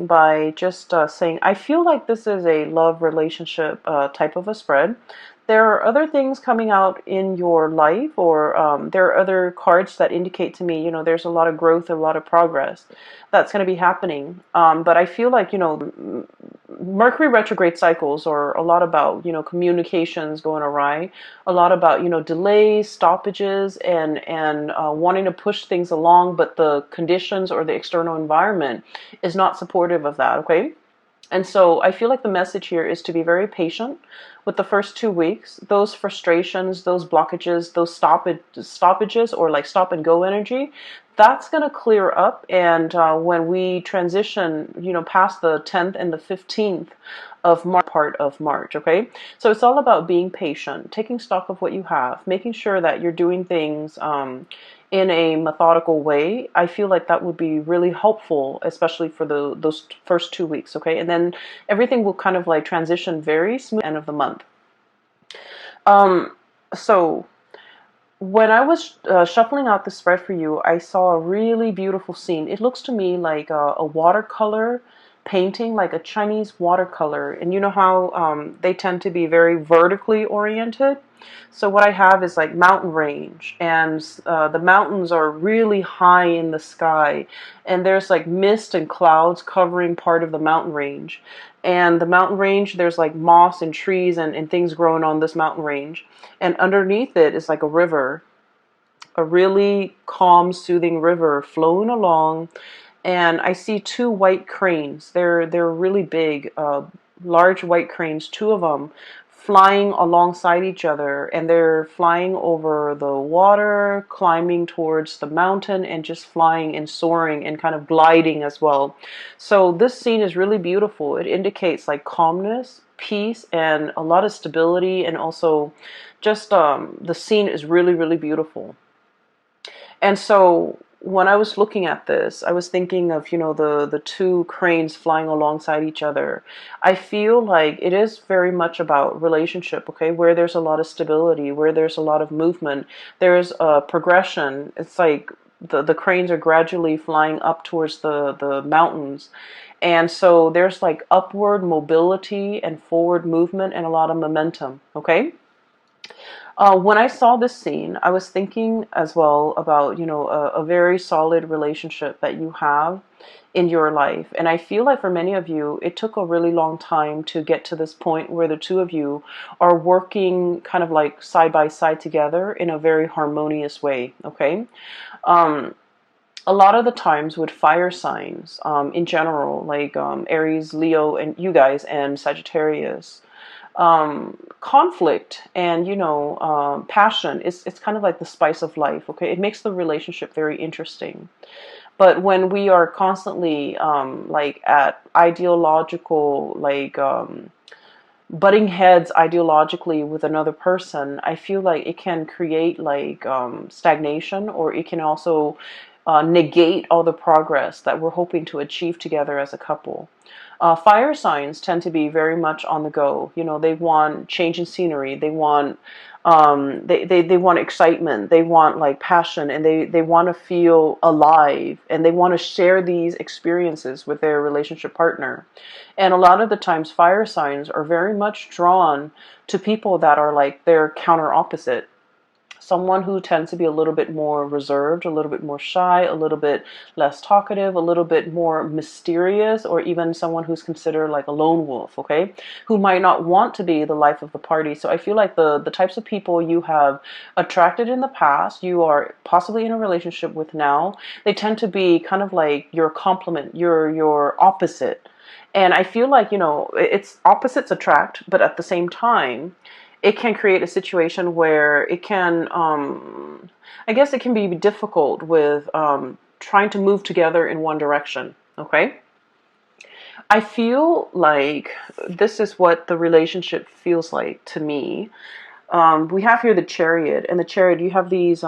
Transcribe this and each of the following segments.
by just saying, I feel like this is a love relationship type of a spread. There are other things coming out in your life, or there are other cards that indicate to me, there's a lot of growth, a lot of progress that's going to be happening. But I feel like, Mercury retrograde cycles are a lot about, communications going awry, a lot about, delays, stoppages, and wanting to push things along, but the conditions or the external environment is not supportive of that, okay? And so I feel like the message here is to be very patient with the first 2 weeks. Those frustrations, those blockages, those stoppages, or like stop and go energy, that's going to clear up. And when we transition, past the 10th and the 15th of March, part of March, okay? So it's all about being patient, taking stock of what you have, making sure that you're doing things in a methodical way. I feel like that would be really helpful, especially for those first 2 weeks, okay? And then everything will kind of like transition very smooth at the end of the month. So when I was shuffling out the spread for you, I saw a really beautiful scene. It looks to me like a watercolor painting, like a Chinese watercolor. And you know how they tend to be very vertically oriented? So what I have is like mountain range, and the mountains are really high in the sky, and there's like mist and clouds covering part of the mountain range. And the mountain range, there's like moss and trees and things growing on this mountain range. And underneath it is like a river, a really calm, soothing river flowing along. And I see two white cranes. They're really big, large white cranes, two of them flying alongside each other, and they're flying over the water, climbing towards the mountain, and just flying and soaring and kind of gliding as well. So this scene is really beautiful. It indicates like calmness, peace, and a lot of stability, and also just the scene is really, really beautiful. And so when I was looking at this, I was thinking of, the two cranes flying alongside each other. I feel like it is very much about relationship, okay, where there's a lot of stability, where there's a lot of movement, there's a progression. It's like the cranes are gradually flying up towards the mountains. And so there's like upward mobility and forward movement and a lot of momentum, okay? When I saw this scene, I was thinking as well about, a very solid relationship that you have in your life. And I feel like for many of you, it took a really long time to get to this point where the two of you are working kind of like side by side together in a very harmonious way, okay? A lot of the times with fire signs, in general, like Aries, Leo, and you guys, and Sagittarius, conflict and passion, it's kind of like the spice of life, okay? It makes the relationship very interesting. But when we are constantly like at ideological, like butting heads ideologically with another person, I feel like it can create like stagnation, or it can also negate all the progress that we're hoping to achieve together as a couple. Fire signs tend to be very much on the go. They want change in scenery. They want they want excitement. They want like passion, and they want to feel alive, and they want to share these experiences with their relationship partner. And a lot of the times, fire signs are very much drawn to people that are like their counter opposite. Someone who tends to be a little bit more reserved, a little bit more shy, a little bit less talkative, a little bit more mysterious, or even someone who's considered like a lone wolf, okay? Who might not want to be the life of the party. So I feel like the types of people you have attracted in the past, you are possibly in a relationship with now, they tend to be kind of like your complement, your opposite. And I feel like, it's opposites attract, but at the same time, it can create a situation where it can, I guess it can be difficult with trying to move together in one direction, okay? I feel like this is what the relationship feels like to me. We have here the Chariot, and the Chariot, you have these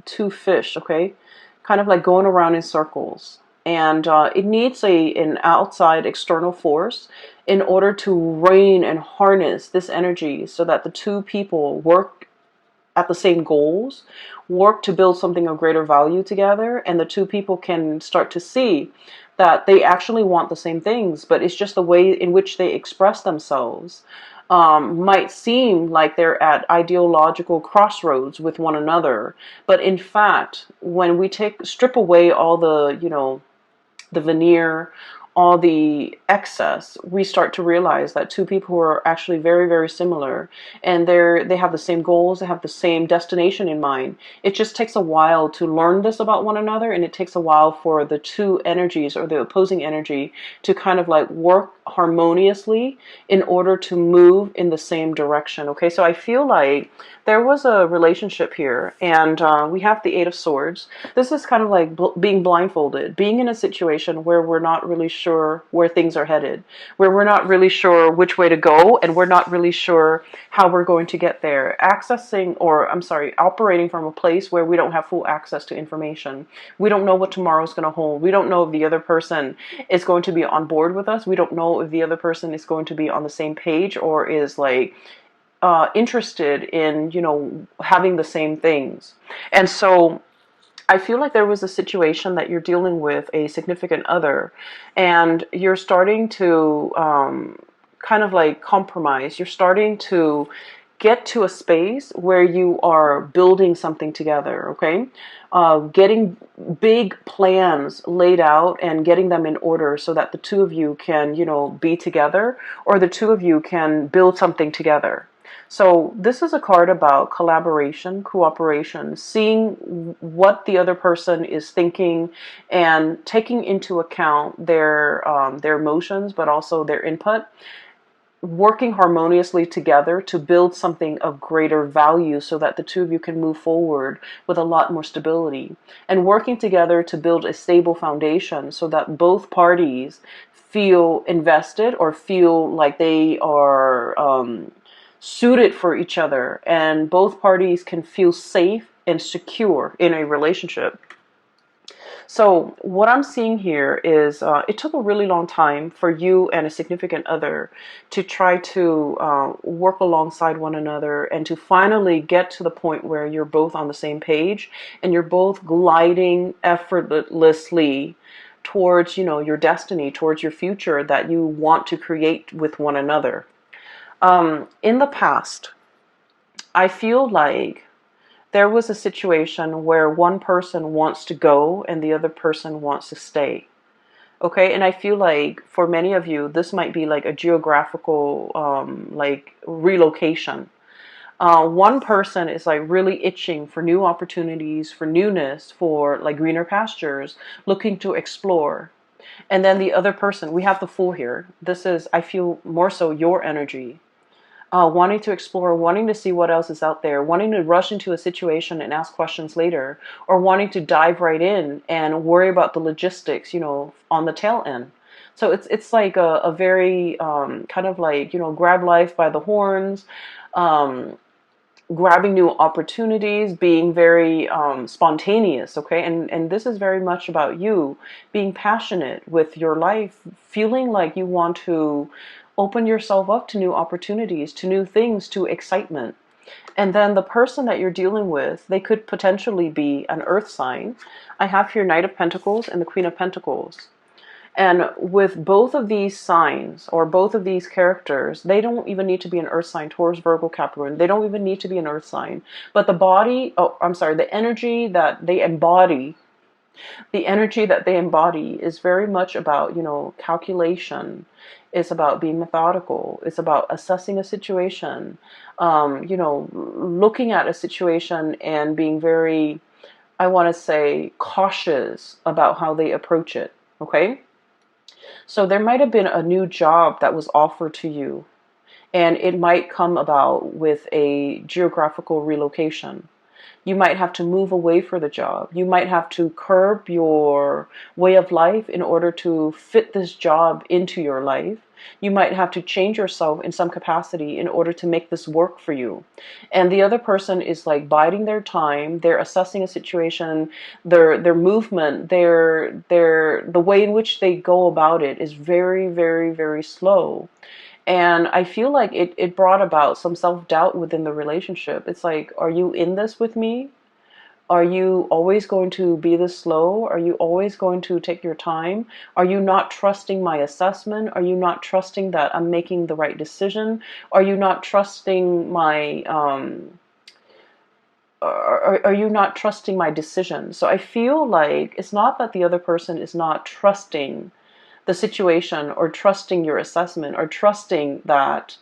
two fish, okay? Kind of like going around in circles. And it needs an outside external force in order to rein and harness this energy so that the two people work at the same goals, work to build something of greater value together, and the two people can start to see that they actually want the same things, but it's just the way in which they express themselves might seem like they're at ideological crossroads with one another. But in fact, when we strip away all the, the veneer, all the excess, we start to realize that two people who are actually very, very similar, and they have the same goals, they have the same destination in mind. It just takes a while to learn this about one another, and it takes a while for the two energies or the opposing energy to kind of like work harmoniously in order to move in the same direction. Okay, so I feel like there was a relationship here, and we have the Eight of Swords. This is kind of like being blindfolded, being in a situation where we're not really sure where things are headed, where we're not really sure which way to go, and we're not really sure how we're going to get there. Operating from a place where we don't have full access to information. We don't know what tomorrow's going to hold. We don't know if the other person is going to be on board with us. We don't know if the other person is going to be on the same page or is like interested in, having the same things. And so I feel like there was a situation that you're dealing with a significant other, and you're starting to kind of like compromise. You're starting to get to a space where you are building something together, okay? Getting big plans laid out and getting them in order so that the two of you can, be together, or the two of you can build something together. So this is a card about collaboration, cooperation, seeing what the other person is thinking and taking into account their emotions, but also their input, working harmoniously together to build something of greater value so that the two of you can move forward with a lot more stability, and working together to build a stable foundation so that both parties feel invested or feel like they are suited for each other, and both parties can feel safe and secure in a relationship. So what I'm seeing here is it took a really long time for you and a significant other to try to work alongside one another and to finally get to the point where you're both on the same page and you're both gliding effortlessly towards, your destiny, towards your future that you want to create with one another. In the past, I feel like there was a situation where one person wants to go and the other person wants to stay. Okay, and I feel like for many of you, this might be like a geographical like relocation. One person is like really itching for new opportunities, for newness, for like greener pastures, looking to explore. And then the other person, we have the Fool here. This is, I feel, more so your energy. Wanting to explore, wanting to see what else is out there, wanting to rush into a situation and ask questions later, or wanting to dive right in and worry about the logistics, on the tail end. So it's like a very kind of like, grab life by the horns, um, grabbing new opportunities, being very spontaneous, okay? And this is very much about you being passionate with your life, feeling like you want to open yourself up to new opportunities, to new things, to excitement. And then the person that you're dealing with, they could potentially be an earth sign. I have here Knight of Pentacles and the Queen of Pentacles. And with both of these signs or both of these characters, they don't even need to be an earth sign, Taurus, Virgo, Capricorn. They don't even need to be an earth sign. But the energy that they embody, is very much about, calculation. It's about being methodical. It's about assessing a situation, looking at a situation and being very, I want to say, cautious about how they approach it. Okay? So there might have been a new job that was offered to you, and it might come about with a geographical relocation. You might have to move away for the job. You might have to curb your way of life in order to fit this job into your life. You might have to change yourself in some capacity in order to make this work for you. And the other person is like biding their time. They're assessing a situation. Their movement, the way in which they go about it is very, very, very slow. And I feel like it brought about some self-doubt within the relationship. It's like, are you in this with me? Are you always going to be this slow? Are you always going to take your time? Are you not trusting my assessment? Are you not trusting that I'm making the right decision? Are you not trusting my are you not trusting my decision? So I feel like it's not that the other person is not trusting the situation or trusting your assessment or trusting that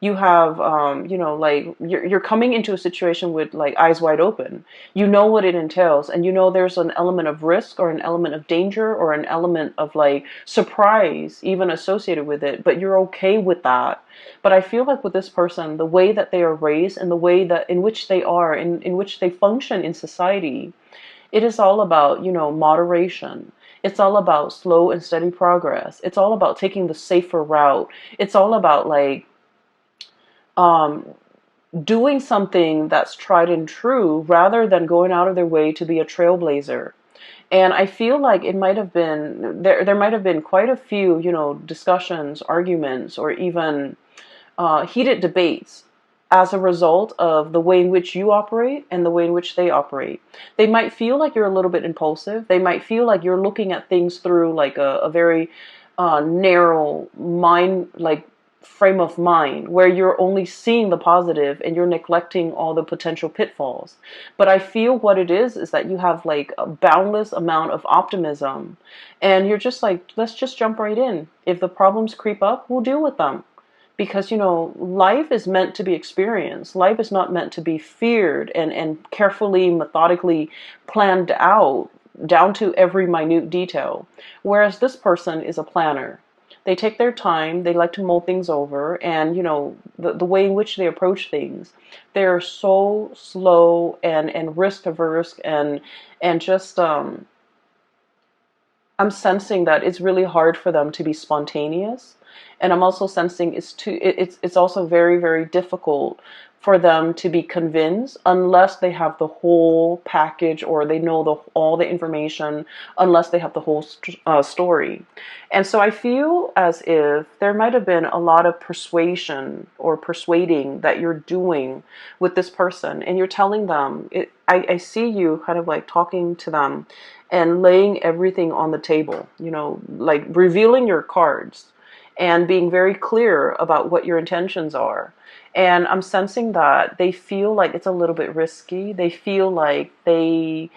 you have like you're coming into a situation with like eyes wide open. You know what it entails, and you know there's an element of risk or an element of danger or an element of like surprise even associated with it, but you're okay with that. But I feel like with this person, the way that they are raised and the way that in which they are in which they function in society, it is all about, moderation. It's all about slow and steady progress. It's all about taking the safer route. It's all about like um, doing something that's tried and true rather than going out of their way to be a trailblazer. And I feel like it might have been there might have been quite a few, discussions, arguments, or even heated debates as a result of the way in which you operate and the way in which they operate. They might feel like you're a little bit impulsive. They might feel like you're looking at things through like a very narrow mind, like frame of mind, where you're only seeing the positive and you're neglecting all the potential pitfalls. But I feel what it is that you have like a boundless amount of optimism, and you're just like, let's just jump right in. If the problems creep up, we'll deal with them, because life is meant to be experienced. Life is not meant to be feared and carefully, methodically planned out down to every minute detail. Whereas this person is a planner. They take their time, they like to mull things over, and the way in which they approach things, they're so slow and risk averse, and just I'm sensing that it's really hard for them to be spontaneous. And I'm also sensing it's also very, very difficult for them to be convinced unless they have the whole package, or they know all the information, unless they have the whole story. And so I feel as if there might have been a lot of persuasion or persuading that you're doing with this person, and you're telling them I see you kind of like talking to them and laying everything on the table, like revealing your cards and being very clear about what your intentions are. And I'm sensing that they feel like it's a little bit risky. They feel like they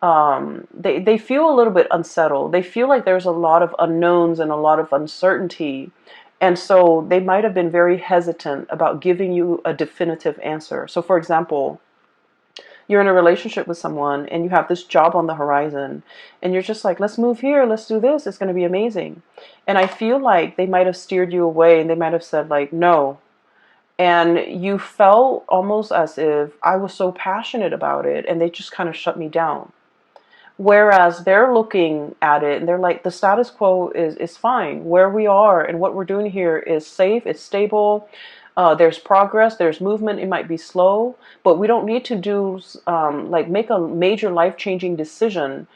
feel a little bit unsettled. They feel like there's a lot of unknowns and a lot of uncertainty. And so they might have been very hesitant about giving you a definitive answer. So for example, you're in a relationship with someone and you have this job on the horizon, and you're just like, let's move here, let's do this, it's going to be amazing. And I feel like they might have steered you away, and they might have said like, no. And you felt almost as if I was so passionate about it, and they just kind of shut me down. Whereas they're looking at it and they're like, the status quo is fine. Where we are and what we're doing here is safe, it's stable. There's progress, there's movement. It might be slow, but we don't need to do like make a major life-changing decision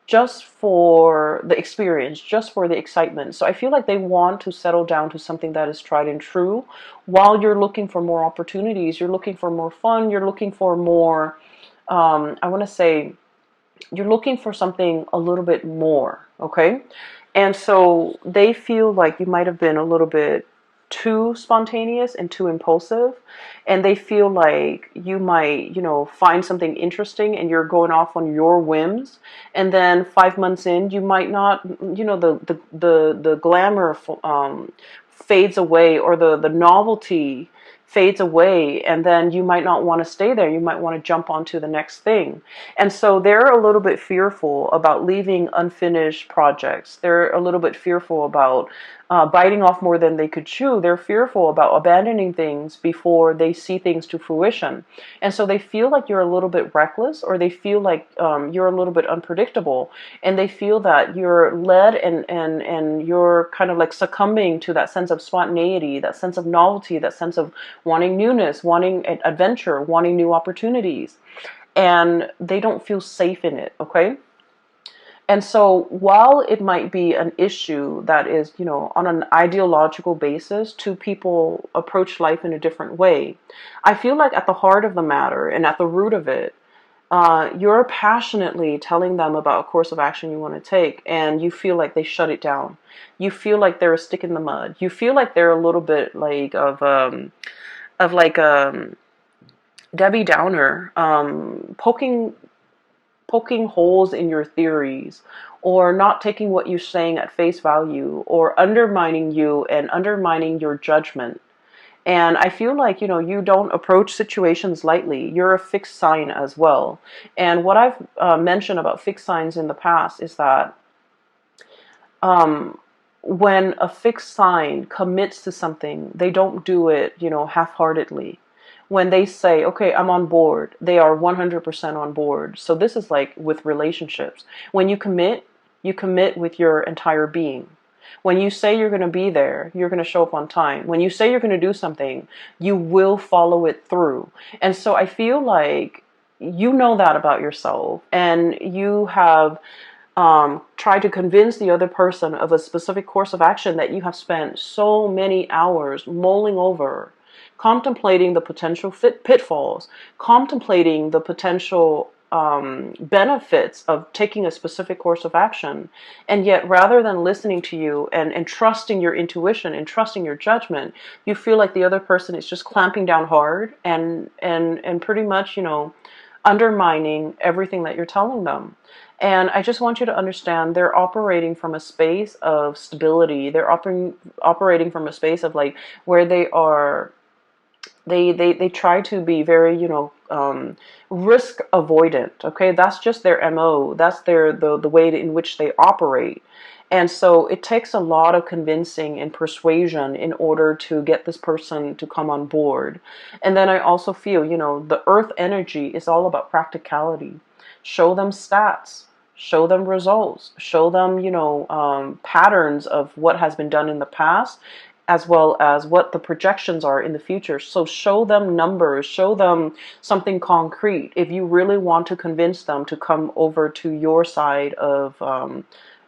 just for the experience, just for the excitement. So I feel like they want to settle down to something that is tried and true, while you're looking for more opportunities, you're looking for more fun, you're looking for more, I want to say, you're looking for something a little bit more, okay? And so they feel like you might have been a little bit too spontaneous and too impulsive, and they feel like you might, find something interesting and you're going off on your whims, and then 5 months in, you might not, the glamour fades away, or the novelty fades away, and then you might not want to stay there. You might want to jump onto the next thing. And so they're a little bit fearful about leaving unfinished projects. They're a little bit fearful about biting off more than they could chew. They're fearful about abandoning things before they see things to fruition. And so they feel like you're a little bit reckless, or they feel like you're a little bit unpredictable, and they feel that you're led, and you're kind of like succumbing to that sense of spontaneity, that sense of novelty, that sense of wanting newness, wanting adventure, wanting new opportunities. And they don't feel safe in it, okay? And so while it might be an issue that is, on an ideological basis, two people approach life in a different way, I feel like at the heart of the matter and at the root of it, You're passionately telling them about a course of action you want to take, and you feel like they shut it down. You feel like they're a stick in the mud. You feel like they're a little bit like of like Debbie Downer, poking holes in your theories, or not taking what you're saying at face value, or undermining you and undermining your judgment. And I feel like, you don't approach situations lightly. You're a fixed sign as well. And what I've mentioned about fixed signs in the past is that um, when a fixed sign commits to something, they don't do it, half-heartedly. When they say, okay, I'm on board, they are 100% on board. So this is like with relationships. When you commit with your entire being. When you say you're going to be there, you're going to show up on time. When you say you're going to do something, you will follow it through. And so I feel like you know that about yourself, and you have try to convince the other person of a specific course of action that you have spent so many hours mulling over, contemplating the potential pitfalls, contemplating the potential benefits of taking a specific course of action. And yet, rather than listening to you and trusting your intuition and trusting your judgment, you feel like the other person is just clamping down hard and pretty much, undermining everything that you're telling them. And I just want you to understand they're operating from a space of stability. They're operating from a space of like where they try to be very, risk avoidant. Okay, that's just their MO. That's the way in which they operate. And so it takes a lot of convincing and persuasion in order to get this person to come on board. And then I also feel, the earth energy is all about practicality. Show them stats, show them results, show them, patterns of what has been done in the past, as well as what the projections are in the future. So show them numbers, show them something concrete if you really want to convince them to come over to your side of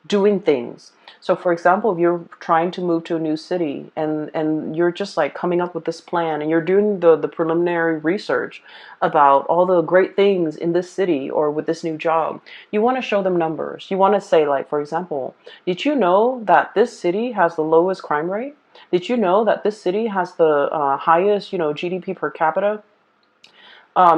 doing things. So for example, if you're trying to move to a new city and you're just like coming up with this plan and you're doing the preliminary research about all the great things in this city or with this new job, you want to show them numbers. You want to say, like, for example, did you know that this city has the lowest crime rate? Did you know that this city has the highest, GDP per capita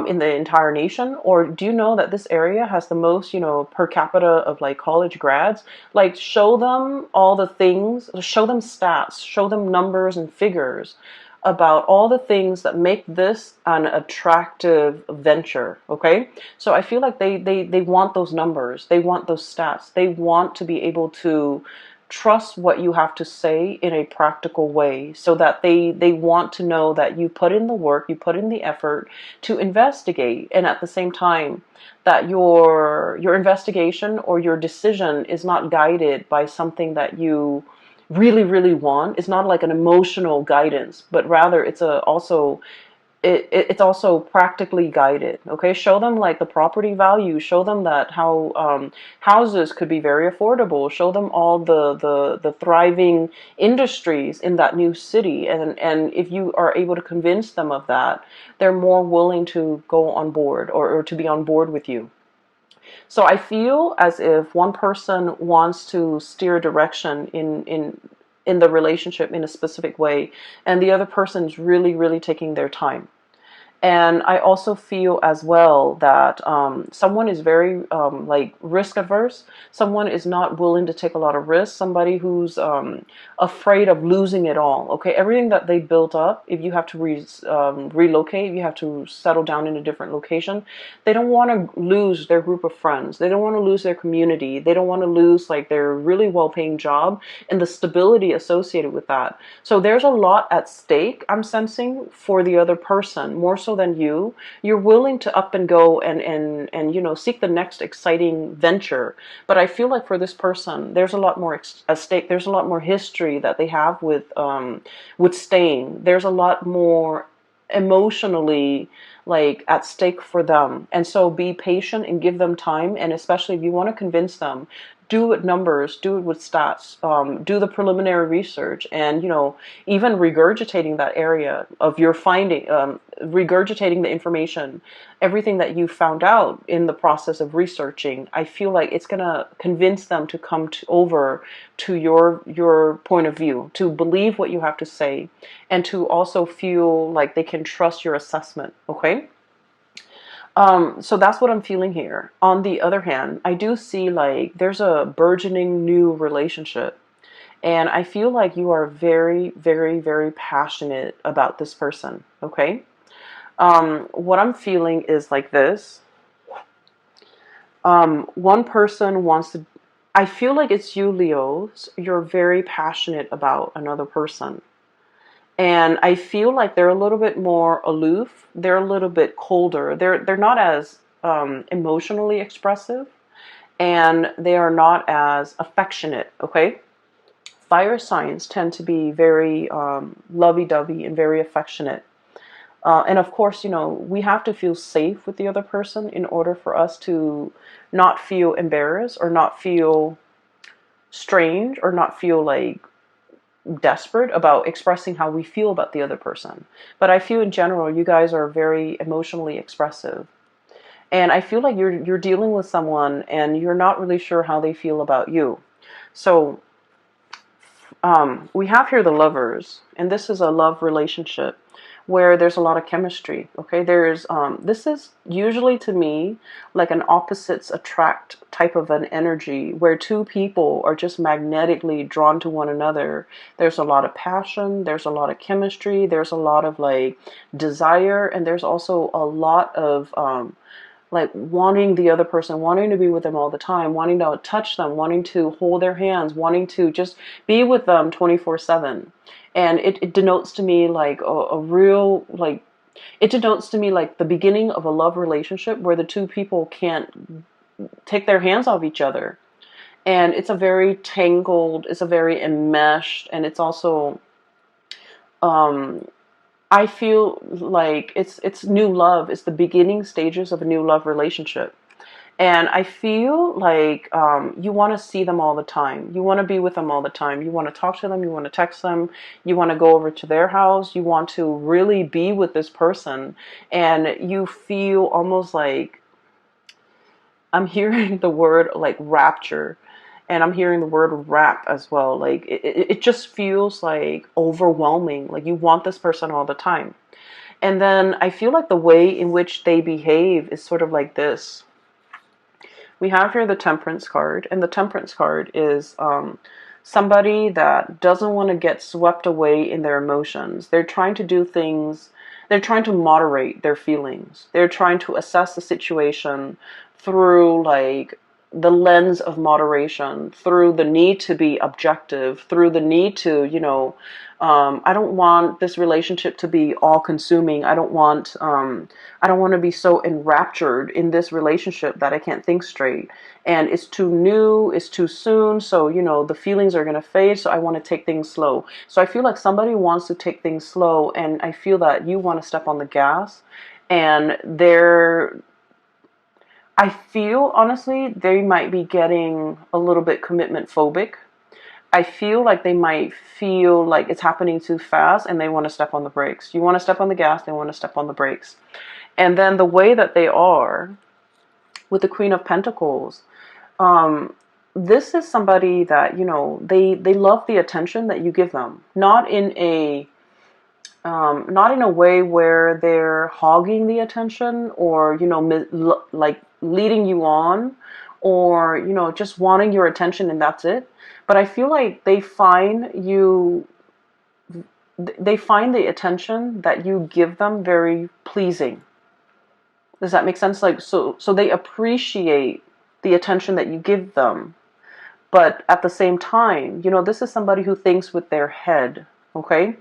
in the entire nation? Or do you know that this area has the most, per capita of like college grads? Like, show them all the things, show them stats, show them numbers and figures about all the things that make this an attractive venture. Okay, so I feel like they want those numbers, they want those stats, they want to be able to trust what you have to say in a practical way, so that they want to know that you put in the work, you put in the effort to investigate, and at the same time that your investigation or your decision is not guided by something that you really want. It's not like an emotional guidance, but rather it's it's also practically guided. Okay, show them like the property value, show them that how houses could be very affordable, show them all the thriving industries in that new city, and if you are able to convince them of that, they're more willing to go on board, or to be on board with you. So I feel as if one person wants to steer direction in the relationship in a specific way, and the other person is really taking their time. And I also feel as well that someone is very like risk averse. Someone is not willing to take a lot of risks. Somebody who's afraid of losing it all. Okay, everything that they built up, if you have to relocate, if you have to settle down in a different location, they don't want to lose their group of friends. They don't want to lose their community. They don't want to lose like their really well-paying job and the stability associated with that. So there's a lot at stake, I'm sensing, for the other person, more so than you. You're willing to up and go and seek the next exciting venture. But I feel like for this person, there's a lot more at stake. There's a lot more history that they have with staying. There's a lot more emotionally like at stake for them. And so be patient and give them time. And especially if you want to convince them, do it numbers, do it with stats, do the preliminary research, and even regurgitating that area of your finding, regurgitating the information, everything that you found out in the process of researching. I feel like it's gonna convince them to come over to your point of view, to believe what you have to say, and to also feel like they can trust your assessment. Okay. So that's what I'm feeling here. On the other hand, I do see like there's a burgeoning new relationship. And I feel like you are very, very, very passionate about this person. Okay. What I'm feeling is like this. One person wants to, I feel like it's you, Leos. You're very passionate about another person. And I feel like they're a little bit more aloof. They're a little bit colder. They're not as emotionally expressive, and they are not as affectionate. Okay, fire signs tend to be very lovey-dovey and very affectionate. And of course, we have to feel safe with the other person in order for us to not feel embarrassed or not feel strange or not feel like desperate about expressing how we feel about the other person. But I feel in general, you guys are very emotionally expressive. And I feel like you're dealing with someone and you're not really sure how they feel about you. So we have here the lovers, and this is a love relationship where there's a lot of chemistry. Okay, there's this is usually to me like an opposites attract type of an energy where two people are just magnetically drawn to one another. There's a lot of passion, there's a lot of chemistry, there's a lot of like desire, and there's also a lot of like wanting the other person, wanting to be with them all the time, wanting to touch them, wanting to hold their hands, wanting to just be with them 24/7. And it denotes to me like a real, like, it denotes to me like the beginning of a love relationship where the two people can't take their hands off each other. And it's a very tangled, it's a very enmeshed, and it's also, um, I feel like it's new love. It's the beginning stages of a new love relationship. And I feel like you want to see them all the time. You want to be with them all the time. You want to talk to them. You want to text them. You want to go over to their house. You want to really be with this person. And you feel almost like, I'm hearing the word like rapture. And I'm hearing the word rap as well. Like it just feels like overwhelming. Like you want this person all the time. And then I feel like the way in which they behave is sort of like this. We have here the Temperance card, and the Temperance card is somebody that doesn't want to get swept away in their emotions. They're trying to do things, they're trying to moderate their feelings. They're trying to assess the situation through like the lens of moderation, through the need to be objective, through the need to, I don't want this relationship to be all consuming. I don't want to be so enraptured in this relationship that I can't think straight. And it's too new, it's too soon. So, the feelings are going to fade. So I want to take things slow. So I feel like somebody wants to take things slow. And I feel that you want to step on the gas, and I feel honestly they might be getting a little bit commitment phobic. I feel like they might feel like it's happening too fast and they want to step on the brakes. You want to step on the gas, they want to step on the brakes. And then the way that they are with the Queen of Pentacles, this is somebody that, they love the attention that you give them. Not in a way where they're hogging the attention or, like leading you on or, just wanting your attention and that's it. But I feel like they find the attention that you give them very pleasing. Does that make sense? Like, so they appreciate the attention that you give them. But at the same time, this is somebody who thinks with their head, okay?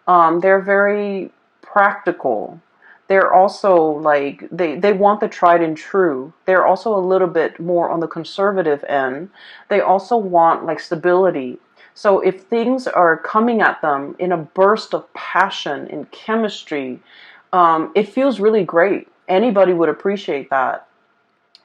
They're very practical. They're also like, they want the tried and true. They're also a little bit more on the conservative end. They also want like stability. So if things are coming at them in a burst of passion and chemistry, it feels really great. Anybody would appreciate that.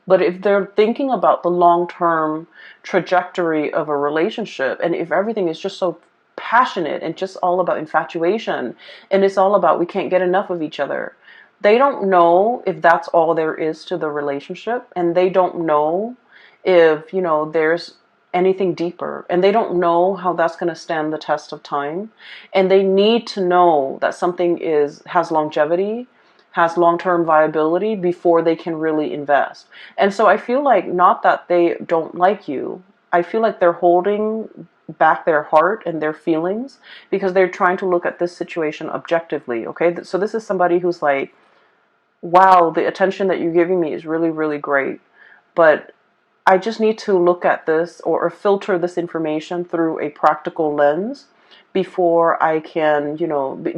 But if they're thinking about the long-term trajectory of a relationship, and if everything is just so passionate and just all about infatuation, and it's all about we can't get enough of each other, they don't know if that's all there is to the relationship, and they don't know if, there's anything deeper, and they don't know how that's going to stand the test of time. And they need to know that something has longevity, has long-term viability before they can really invest. And so I feel like, not that they don't like you, I feel like they're holding back their heart and their feelings because they're trying to look at this situation objectively. Okay, so this is somebody who's like, wow, the attention that you're giving me is really, really great, but I just need to look at this, or filter this information through a practical lens before I can,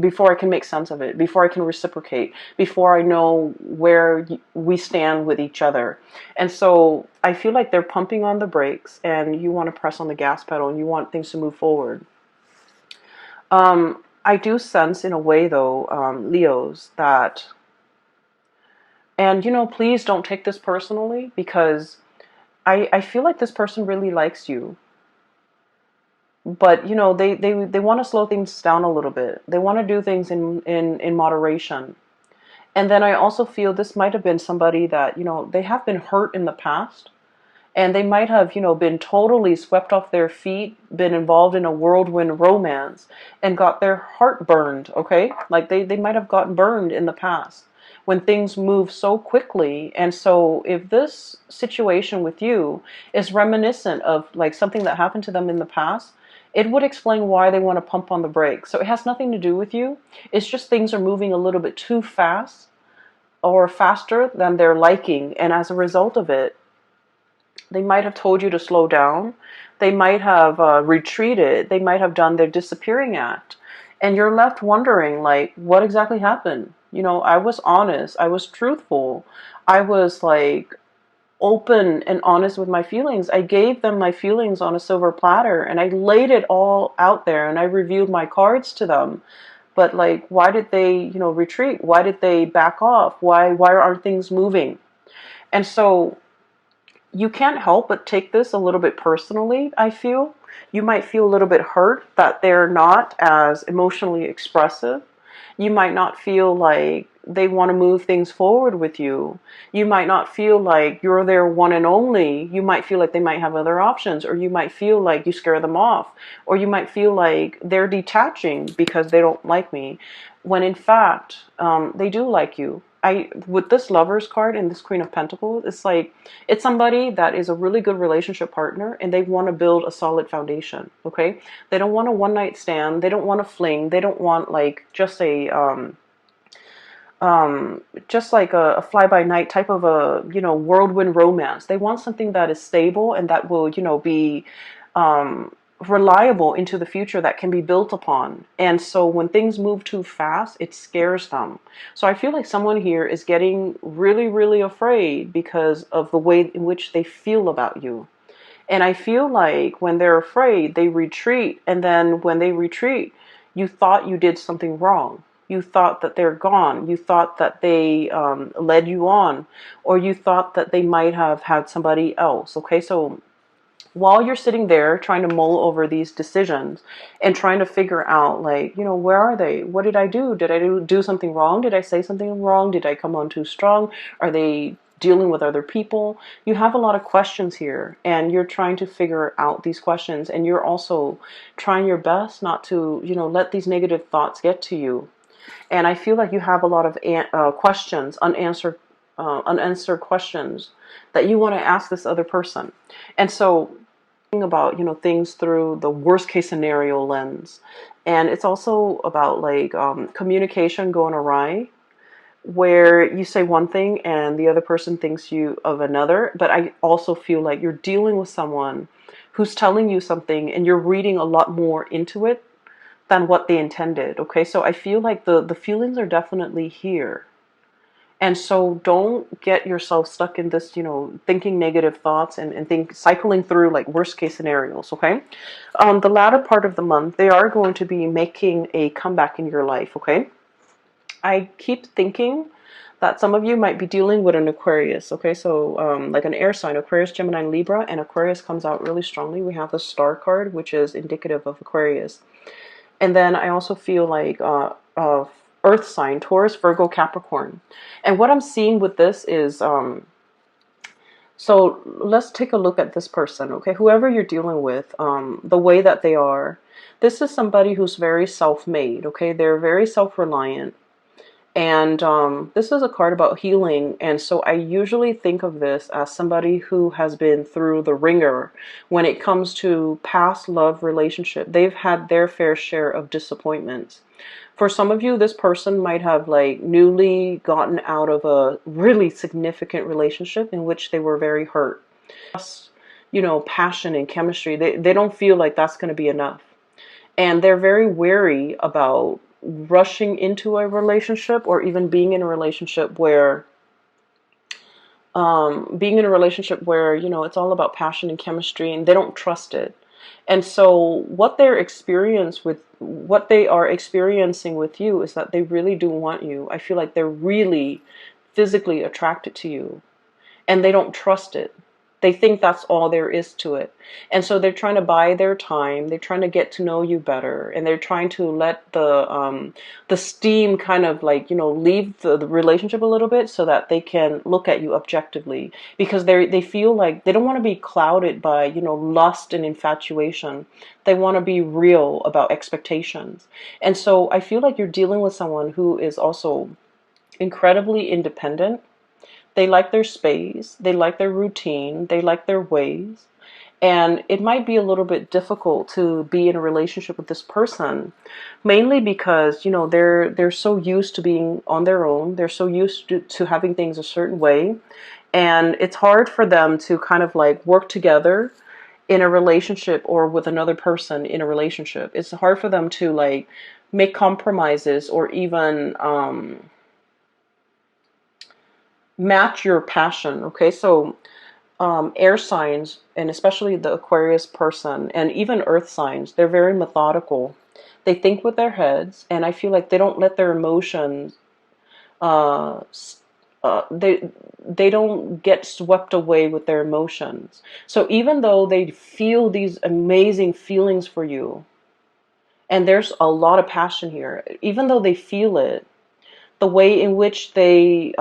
before I can make sense of it, before I can reciprocate, before I know where we stand with each other. And so I feel like they're pumping on the brakes, and you want to press on the gas pedal, and you want things to move forward. I do sense in a way, though, Leos, that, and please don't take this personally, because I feel like this person really likes you, but they want to slow things down a little bit. They want to do things in moderation. And then I also feel this might have been somebody that, they have been hurt in the past, and they might have, been totally swept off their feet, been involved in a whirlwind romance, and got their heart burned, okay? Like they might have gotten burned in the past when things move so quickly. And so if this situation with you is reminiscent of like something that happened to them in the past, it would explain why they want to pump on the brakes. So it has nothing to do with you. It's just things are moving a little bit too fast, or faster than they're liking. And as a result of it, they might have told you to slow down. They might have retreated. They might have done their disappearing act. And you're left wondering, like, what exactly happened? I was honest. I was truthful. I was like open and honest with my feelings. I gave them my feelings on a silver platter, and I laid it all out there, and I revealed my cards to them. But like, why did they, retreat? Why did they back off? Why aren't things moving? And so you can't help but take this a little bit personally, I feel. You might feel a little bit hurt that they're not as emotionally expressive. You might not feel like they want to move things forward with you. You might not feel like you're their one and only. You might feel like they might have other options, or you might feel like you scare them off, or you might feel like they're detaching because they don't like me, when in fact, they do like you. With this Lovers card and this Queen of Pentacles, it's like, it's somebody that is a really good relationship partner, and they want to build a solid foundation, okay? They don't want a one-night stand. They don't want a fling. They don't want like just a just like a fly-by-night type of a, whirlwind romance. They want something that is stable and that will, be reliable into the future, that can be built upon. And so when things move too fast, it scares them. So I feel like someone here is getting really, really afraid because of the way in which they feel about you. And I feel like when they're afraid, they retreat. And then when they retreat, you thought you did something wrong. You thought that they're gone. You thought that they led you on, or you thought that they might have had somebody else. Okay, so while you're sitting there trying to mull over these decisions and trying to figure out, like, where are they? What did I do? Did I do something wrong? Did I say something wrong? Did I come on too strong? Are they dealing with other people? You have a lot of questions here, and you're trying to figure out these questions, and you're also trying your best not to, let these negative thoughts get to you. And I feel like you have a lot of questions, unanswered questions that you want to ask this other person. And so about, things through the worst case scenario lens. And it's also about like communication going awry, where you say one thing and the other person thinks you of another. But I also feel like you're dealing with someone who's telling you something, and you're reading a lot more into it than what they intended. Okay, so I feel like the feelings are definitely here. And so don't get yourself stuck in this, thinking negative thoughts, and cycling through like worst case scenarios, okay? The latter part of the month, they are going to be making a comeback in your life, okay? I keep thinking that some of you might be dealing with an Aquarius. Okay, so like an air sign, Aquarius, Gemini, Libra, and Aquarius comes out really strongly. We have the star card, which is indicative of Aquarius. And then I also feel like earth sign, Taurus, Virgo, Capricorn. And what I'm seeing with this is, so let's take a look at this person, okay? Whoever you're dealing with, the way that they are, this is somebody who's very self-made, okay? They're very self-reliant. And this is a card about healing. And so I usually think of this as somebody who has been through the ringer when it comes to past love relationship. They've had their fair share of disappointments. For some of you, this person might have like newly gotten out of a really significant relationship in which they were very hurt. You know, passion and chemistry, they don't feel like that's going to be enough. And they're very wary about rushing into a relationship or even being in a relationship where you know, it's all about passion and chemistry and they don't trust it. And so what they are experiencing with you is that they really do want you. I feel like they're really physically attracted to you and they don't trust it. They think that's all there is to it. And so they're trying to buy their time. They're trying to get to know you better. And they're trying to let the steam kind of like, you know, leave the relationship a little bit so that they can look at you objectively. Because they feel like they don't want to be clouded by, you know, lust and infatuation. They want to be real about expectations. And so I feel like you're dealing with someone who is also incredibly independent. They like their space, they like their routine, they like their ways. And it might be a little bit difficult to be in a relationship with this person, mainly because, you know, they're so used to being on their own. They're so used to having things a certain way. And it's hard for them to kind of like work together in a relationship or with another person in a relationship. It's hard for them to like make compromises or even match your passion. Okay, so air signs, and especially the Aquarius person, and even earth signs, they're very methodical. They think with their heads, and I feel like they don't let their emotions. Uh, they don't get swept away with their emotions. So even though they feel these amazing feelings for you, and there's a lot of passion here, even though they feel it, the way in which they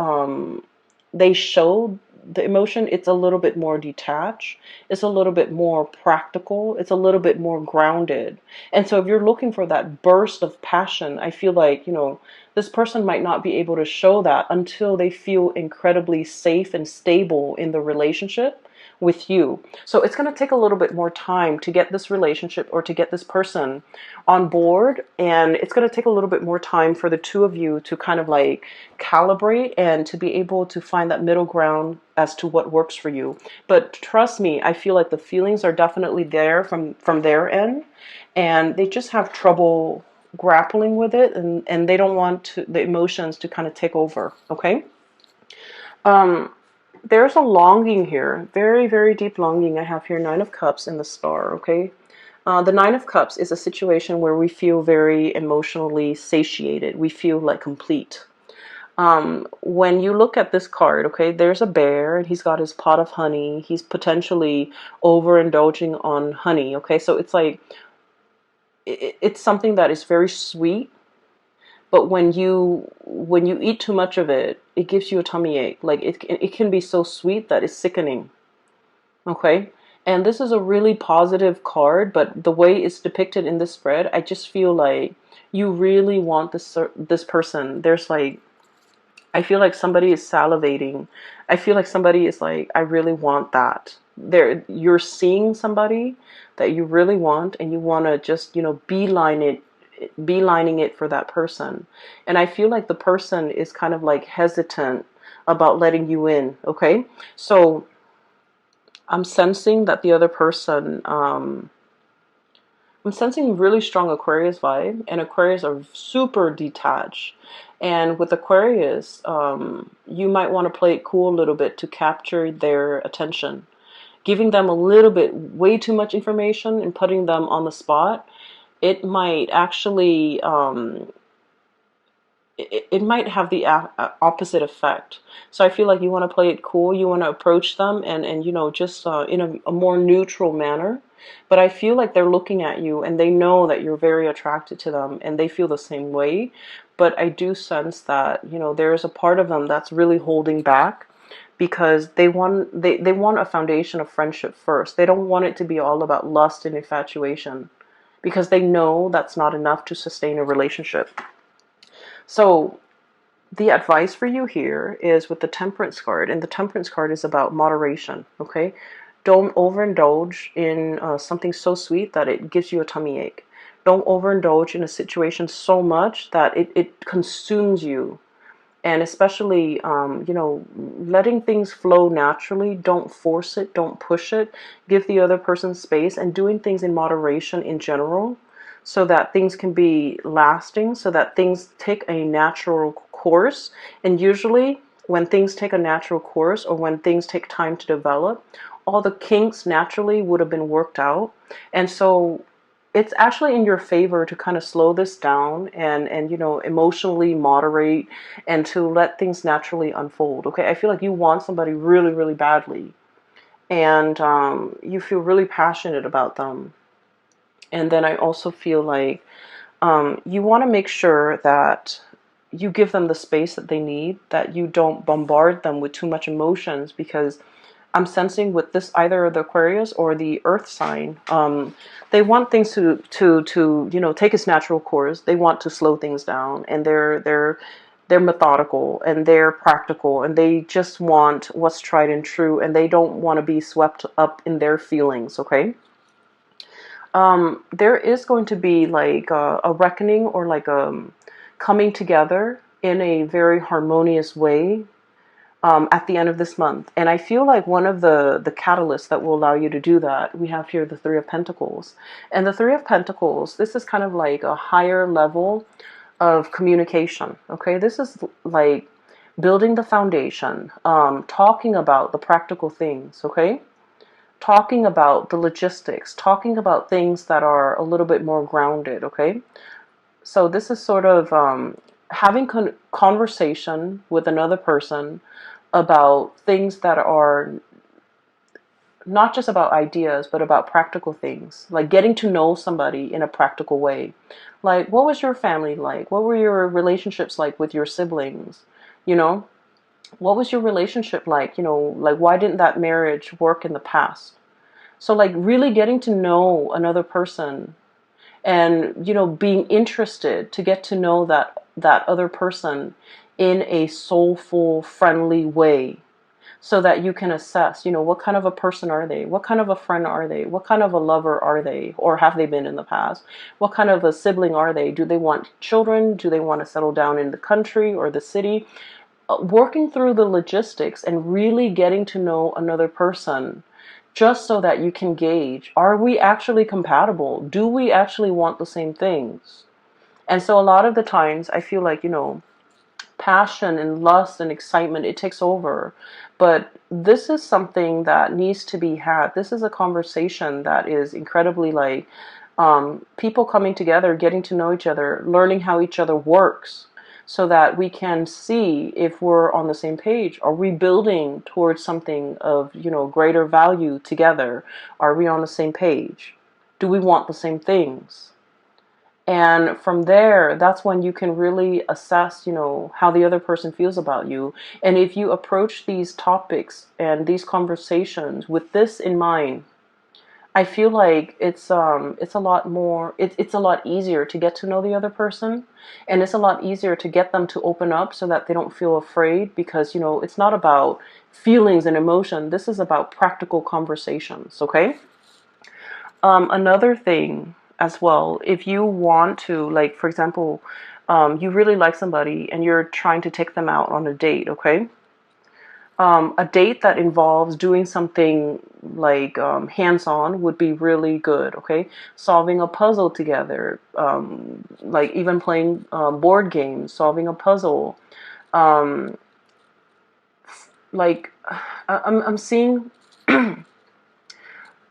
show the emotion, it's a little bit more detached, it's a little bit more practical, it's a little bit more grounded. And so if you're looking for that burst of passion, I feel like, you know, this person might not be able to show that until they feel incredibly safe and stable in the relationship with you. So it's going to take a little bit more time to get this relationship or to get this person on board, and it's going to take a little bit more time for the two of you to kind of like calibrate and to be able to find that middle ground as to what works for you. But trust me, I feel like the feelings are definitely there from their end, and they just have trouble grappling with it, and they don't want the emotions to kind of take over. Okay. There's a longing here, very, very deep longing. I have here Nine of Cups and the Star, okay? The Nine of Cups is a situation where we feel very emotionally satiated. We feel like complete. When you look at this card, okay, there's a bear and he's got his pot of honey. He's potentially overindulging on honey, okay? So it's like, it's something that is very sweet. But when you eat too much of it, it gives you a tummy ache. Like it can be so sweet that it's sickening. Okay? And this is a really positive card, but the way it's depicted in this spread, I just feel like you really want this person. There's like, I feel like somebody is salivating. I feel like somebody is like, I really want that. You're seeing somebody that you really want, and you want to just, you know, beelining it for that person. And I feel like the person is kind of like hesitant about letting you in. Okay, so I'm sensing that the other person, I'm sensing really strong Aquarius vibe, and Aquarius are super detached. And with Aquarius, you might want to play it cool a little bit to capture their attention. Giving them a little bit, way too much information and putting them on the spot, it might actually it might have the opposite effect. So I feel like you want to play it cool. You want to approach them and just in a more neutral manner. But I feel like they're looking at you and they know that you're very attracted to them and they feel the same way. But I do sense that, there's a part of them that's really holding back because they want a foundation of friendship first. They don't want it to be all about lust and infatuation because they know that's not enough to sustain a relationship. So the advice for you here is with the temperance card, and the temperance card is about moderation. Okay, don't overindulge in something so sweet that it gives you a tummy ache. Don't overindulge in a situation so much that it consumes you. And especially, letting things flow naturally. Don't force it, don't push it. Give the other person space, and doing things in moderation in general, so that things can be lasting, so that things take a natural course. And usually when things take a natural course, or when things take time to develop, all the kinks naturally would have been worked out. And so it's actually in your favor to kind of slow this down and emotionally moderate and to let things naturally unfold. Okay, I feel like you want somebody really, really badly, and you feel really passionate about them. And then I also feel like you want to make sure that you give them the space that they need, that you don't bombard them with too much emotions, because I'm sensing with this, either the Aquarius or the Earth sign, they want things to take its natural course. They want to slow things down, and they're methodical and they're practical, and they just want what's tried and true, and they don't want to be swept up in their feelings. Okay. There is going to be like a reckoning, or like coming together in a very harmonious way at the end of this month. And I feel like one of the catalysts that will allow you to do that, we have here the Three of Pentacles. And the Three of Pentacles, this is kind of like a higher level of communication. Okay, this is like building the foundation, talking about the practical things. Okay, talking about the logistics, talking about things that are a little bit more grounded. Okay, so this is sort of having conversation with another person about things that are not just about ideas, but about practical things, like getting to know somebody in a practical way. Like, what was your family like? What were your relationships like with your siblings? You know, what was your relationship like? Like, why didn't that marriage work in the past? So, like, really getting to know another person, and being interested to get to know that other person in a soulful, friendly way, so that you can assess, what kind of a person are they? What kind of a friend are they? What kind of a lover are they? Or have they been in the past? What kind of a sibling are they? Do they want children? Do they want to settle down in the country or the city? Working through the logistics and really getting to know another person, just so that you can gauge, are we actually compatible? Do we actually want the same things? And so a lot of the times I feel like, passion and lust and excitement, it takes over. But this is something that needs to be had. This is a conversation that is incredibly like people coming together, getting to know each other, learning how each other works, so that we can see if we're on the same page. Are we building towards something of, greater value together? Are we on the same page? Do we want the same things? And from there, that's when you can really assess, how the other person feels about you. And if you approach these topics and these conversations with this in mind, I feel like it's a lot more, it's a lot easier to get to know the other person, and it's a lot easier to get them to open up so that they don't feel afraid, because it's not about feelings and emotion. This is about practical conversations. Okay. Another thing as well, if you want to, like, for example, you really like somebody and you're trying to take them out on a date. Okay. A date that involves doing something like hands-on would be really good. Okay, solving a puzzle together, like even playing board games, solving a puzzle. Um, like I'm seeing.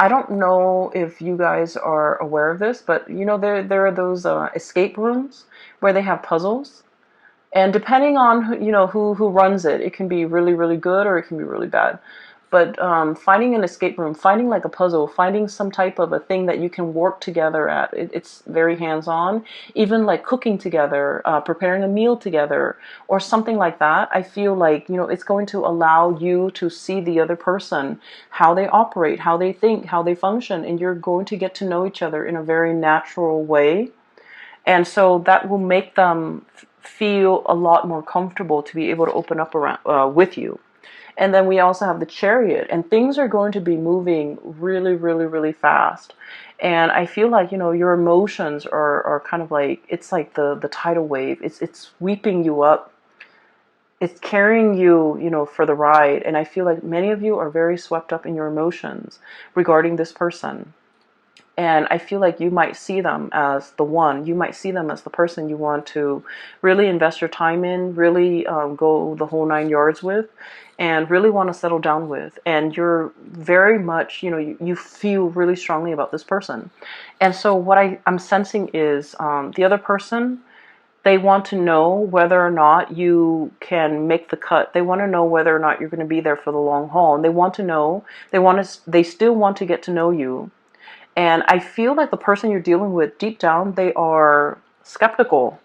I don't know if you guys are aware of this, but there are those escape rooms where they have puzzles. And depending on who runs it, it can be really really good or it can be really bad. But finding an escape room, finding like a puzzle, finding some type of a thing that you can work together at, it's very hands-on. Even like cooking together, preparing a meal together, or something like that. I feel like, it's going to allow you to see the other person, how they operate, how they think, how they function, and you're going to get to know each other in a very natural way. And so that will make them feel a lot more comfortable to be able to open up around with you. And then we also have the chariot, and things are going to be moving really, really, really fast. And I feel like, your emotions are kind of like, it's like the tidal wave. It's sweeping you up. It's carrying you, for the ride. And I feel like many of you are very swept up in your emotions regarding this person. And I feel like you might see them as the one. You might see them as the person you want to really invest your time in, really go the whole 9 yards with, and really want to settle down with. And you're very much, you feel really strongly about this person. And so what I'm sensing is the other person, they want to know whether or not you can make the cut. They want to know whether or not you're going to be there for the long haul. And they want to know, they still want to get to know you. And I feel like the person you're dealing with, deep down, they are skeptical.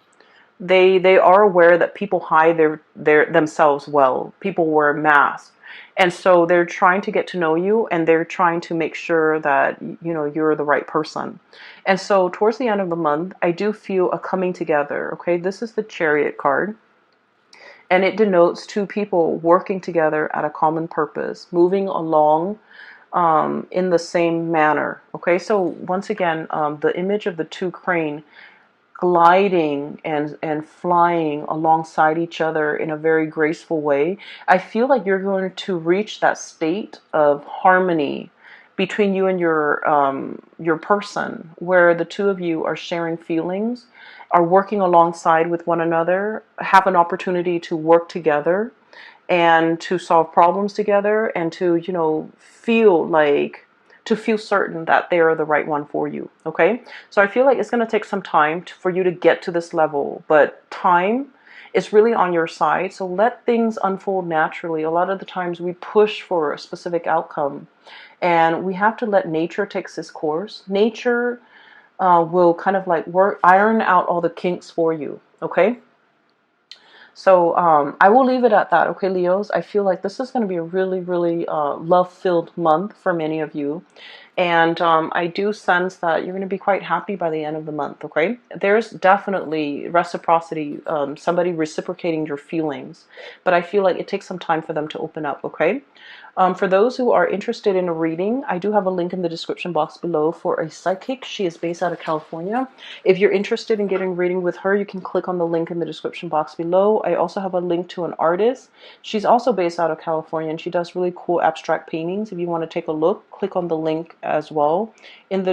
They are aware that people hide their themselves well. People wear masks. And so they're trying to get to know you, and they're trying to make sure that you're the right person. And so towards the end of the month, I do feel a coming together. Okay, this is the Chariot card. And it denotes two people working together at a common purpose, moving along in the same manner. Okay, so once again, the image of the two crane gliding and flying alongside each other in a very graceful way. I feel like you're going to reach that state of harmony between you and your person, where the two of you are sharing feelings, are working alongside with one another, have an opportunity to work together and to solve problems together, and to feel certain that they are the right one for you. Okay, so I feel like it's going to take some time for you to get to this level, but time is really on your side. So let things unfold naturally. A lot of the times we push for a specific outcome, and we have to let nature take its course. Nature will kind of like iron out all the kinks for you. Okay, so I will leave it at that. Okay, Leos, I feel like this is going to be a really, really love-filled month for many of you. And I do sense that you're going to be quite happy by the end of the month, okay? There's definitely reciprocity, somebody reciprocating your feelings. But I feel like it takes some time for them to open up, okay? For those who are interested in a reading, I do have a link in the description box below for a psychic. She is based out of California. If you're interested in getting a reading with her, you can click on the link in the description box below. I also have a link to an artist. She's also based out of California, and she does really cool abstract paintings. If you want to take a look, click on the link as well in the